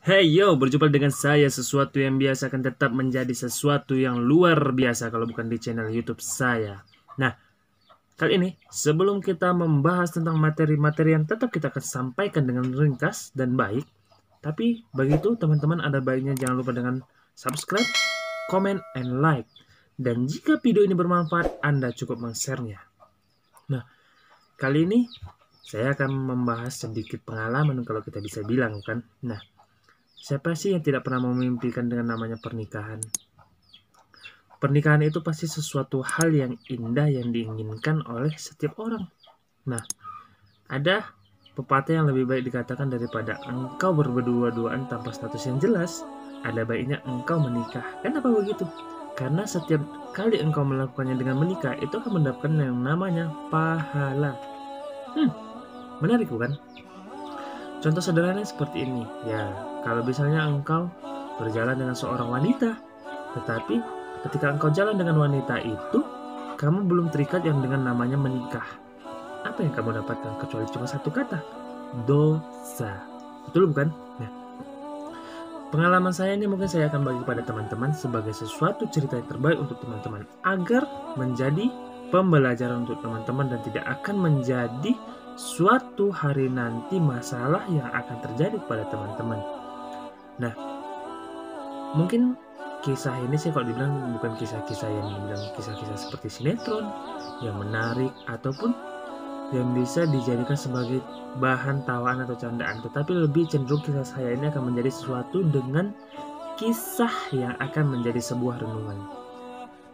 Hey yo, berjumpa dengan saya. Sesuatu yang biasa akan tetap menjadi sesuatu yang luar biasa kalau bukan di channel YouTube saya. Nah, kali ini sebelum kita membahas tentang materi-materi yang tetap kita akan sampaikan dengan ringkas dan baik, tapi begitu teman-teman ada baiknya jangan lupa dengan subscribe, comment, and like. Dan jika video ini bermanfaat, Anda cukup men-share-nya. Nah, kali ini saya akan membahas sedikit pengalaman kalau kita bisa bilang kan. Nah, siapa sih yang tidak pernah memimpikan dengan namanya pernikahan? Pernikahan itu pasti sesuatu hal yang indah yang diinginkan oleh setiap orang. Nah, ada pepatah yang lebih baik dikatakan daripada engkau berdua-duaan tanpa status yang jelas, ada baiknya engkau menikah. Kenapa begitu? Karena setiap kali engkau melakukannya dengan menikah, itu akan mendapatkan yang namanya pahala. Menarik bukan? Contoh sederhana seperti ini. Ya, kalau misalnya engkau berjalan dengan seorang wanita, tetapi ketika engkau jalan dengan wanita itu, kamu belum terikat yang dengan namanya menikah. Apa yang kamu dapatkan kecuali cuma satu kata? Dosa. Betul bukan? Nah, pengalaman saya ini mungkin saya akan bagi kepada teman-teman sebagai sesuatu cerita yang terbaik untuk teman-teman agar menjadi pembelajaran untuk teman-teman dan tidak akan menjadi suatu hari nanti masalah yang akan terjadi kepada teman-teman. Nah, mungkin kisah ini sih kalau dibilang bukan kisah-kisah yang dibilang kisah-kisah seperti sinetron yang menarik ataupun yang bisa dijadikan sebagai bahan tawaan atau candaan, tetapi lebih cenderung kisah saya ini akan menjadi sesuatu dengan kisah yang akan menjadi sebuah renungan.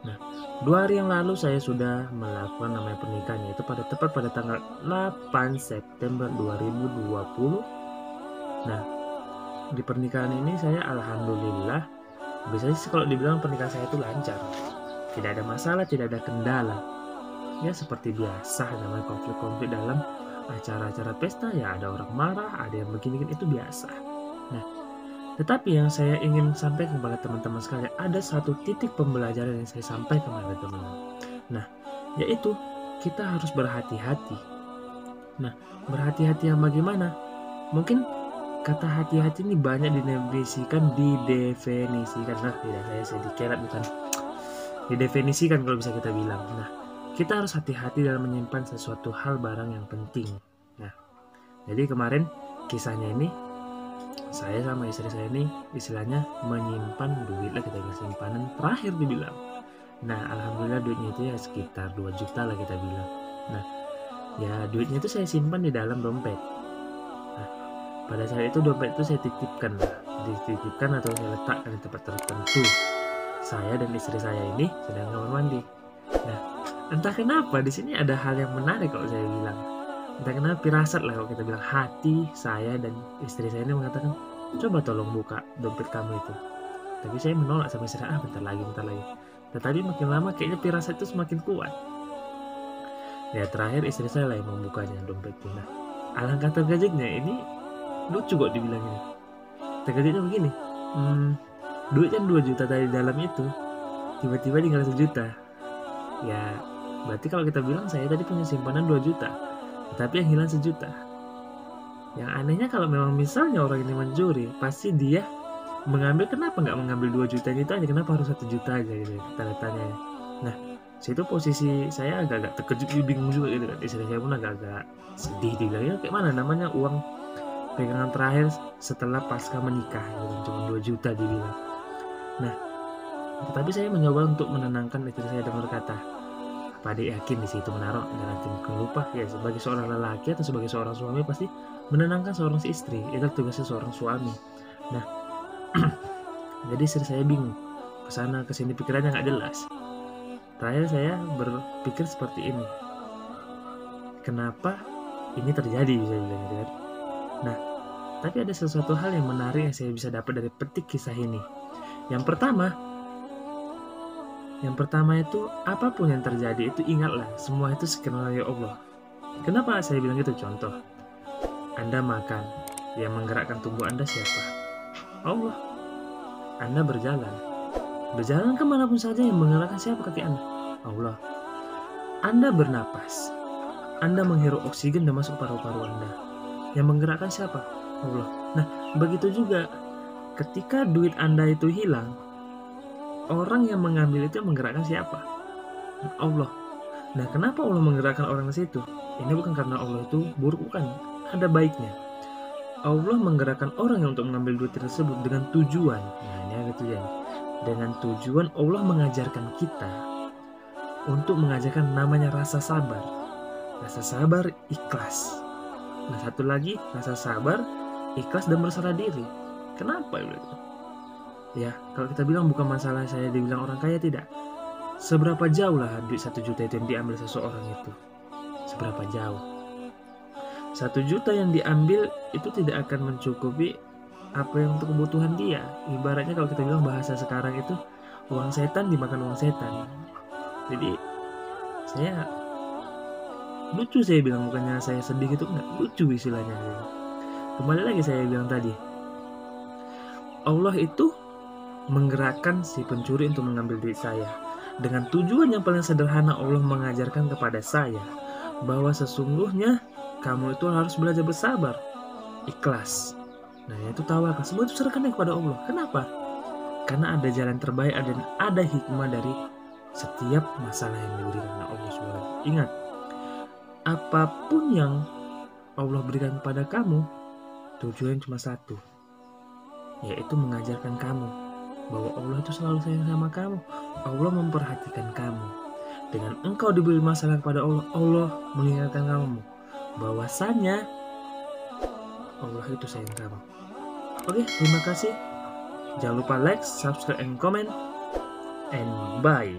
Nah, 2 hari yang lalu saya sudah melakukan namanya pernikahan, yaitu tepat pada tanggal 8 September 2020. Nah, di pernikahan ini saya alhamdulillah, biasanya sih kalau dibilang pernikahan saya itu lancar, tidak ada masalah, tidak ada kendala. Ya seperti biasa namanya konflik-konflik dalam acara-acara pesta, ya ada orang marah, ada yang begini, itu biasa. Nah, tetapi yang saya ingin sampaikan kepada teman-teman sekalian, ada satu titik pembelajaran yang saya sampaikan kepada teman-teman. Nah, yaitu kita harus berhati-hati. Nah, berhati-hati yang bagaimana? Mungkin kata hati-hati ini banyak didefinisikan, nah tidak saya sedikit bukan didefinisikan kalau bisa kita bilang. Nah, kita harus hati-hati dalam menyimpan sesuatu hal barang yang penting. Nah, jadi kemarin kisahnya ini saya sama istri saya ini istilahnya menyimpan duit lah, kita bilang simpanan terakhir dibilang. Nah, alhamdulillah duitnya itu ya sekitar 2 juta lah kita bilang. Nah, ya duitnya itu saya simpan di dalam dompet. Nah, pada saat itu dompet itu saya dititipkan atau saya letakkan di tempat tertentu. Saya dan istri saya ini sedang kamar mandi. Nah, entah kenapa di sini ada hal yang menarik kalau saya bilang. Entah kenapa firasat lah kalau kita bilang, hati saya dan istri saya ini mengatakan, coba tolong buka dompet kamu itu. Tapi saya menolak sama istri, bentar lagi. Tetapi makin lama kayaknya firasat itu semakin kuat. Ya terakhir istri saya lah yang membukanya dompet itu. Nah, alangkah terkejutnya, ini lucu kok dibilang ini. Terkejutnya begini, duit kan 2 juta tadi dalam itu, tiba-tiba tinggal 1 juta. Ya berarti kalau kita bilang saya tadi punya simpanan 2 juta, tetapi yang hilang 1 juta. Yang anehnya kalau memang misalnya orang ini mencuri, pasti dia mengambil, kenapa nggak mengambil 2 juta itu aja, kenapa harus 1 juta aja gitu, tanda tanya. Nah, situ posisi saya agak-agak terkejut, bingung juga gitu kan. Istri saya pun agak-agak sedih, dibilangnya kayak mana namanya uang pegangan terakhir setelah pasca menikah gitu, cuma 2 juta dibilang. Nah, tetapi saya mencoba untuk menenangkan istri saya dengan berkata, apa adik yakin di situ menaruh dan nanti bukan lupa? Ya sebagai seorang lelaki atau sebagai seorang suami pasti menenangkan seorang istri, itu tugasnya seorang suami. Nah, jadi istri saya bingung, kesana kesini pikirannya nggak jelas. Terakhir saya berpikir seperti ini, kenapa ini terjadi, bisa bilang gitu kan. Nah, tapi ada sesuatu hal yang menarik yang saya bisa dapat dari petik kisah ini. Yang pertama itu, apapun yang terjadi itu ingatlah, semua itu skenario Allah. Kenapa saya bilang gitu? Contoh, Anda makan, yang menggerakkan tubuh Anda siapa? Allah. Anda berjalan kemanapun saja, yang menggerakkan siapa? Kaki Anda? Allah. Anda bernapas, Anda menghirup oksigen dan masuk paru-paru Anda, yang menggerakkan siapa? Allah. Nah, begitu juga ketika duit Anda itu hilang, orang yang mengambil itu menggerakkan siapa? Allah. Nah, kenapa Allah menggerakkan orang di situ? Ini bukan karena Allah itu buruk, bukan. Ada baiknya. Allah menggerakkan orang yang untuk mengambil duit tersebut dengan tujuan. Nah, ini ada tujuan. Dengan tujuan Allah mengajarkan kita untuk mengajarkan namanya rasa sabar. Rasa sabar, ikhlas. Nah, satu lagi, rasa sabar, ikhlas dan berserah diri. Kenapa itu? Ya, kalau kita bilang bukan masalah saya dibilang orang kaya, tidak. Seberapa jauh lah duit 1 juta itu yang diambil seseorang itu? Seberapa jauh? 1 juta yang diambil itu tidak akan mencukupi apa yang untuk kebutuhan dia. Ibaratnya kalau kita bilang bahasa sekarang itu, uang setan dimakan uang setan. Jadi saya lucu saya bilang, bukannya saya sedih gitu, enggak, lucu istilahnya. Kembali lagi saya bilang tadi, Allah itu menggerakkan si pencuri untuk mengambil duit saya. Dengan tujuan yang paling sederhana, Allah mengajarkan kepada saya bahwa sesungguhnya kamu itu harus belajar bersabar, ikhlas. Nah, itu tawakal. Semua itu serahkan kepada Allah. Kenapa? Karena ada jalan terbaik dan ada hikmah dari setiap masalah yang diberikan oleh Allah SWT. Ingat, apapun yang Allah berikan kepada kamu, tujuan cuma satu, yaitu mengajarkan kamu bahwa Allah itu selalu sayang sama kamu. Allah memperhatikan kamu. Dengan engkau diberi masalah kepada Allah, Allah mengingatkan kamu bahwasanya Allah itu sayang kamu. Oke, terima kasih. Jangan lupa like, subscribe, and comment. And bye.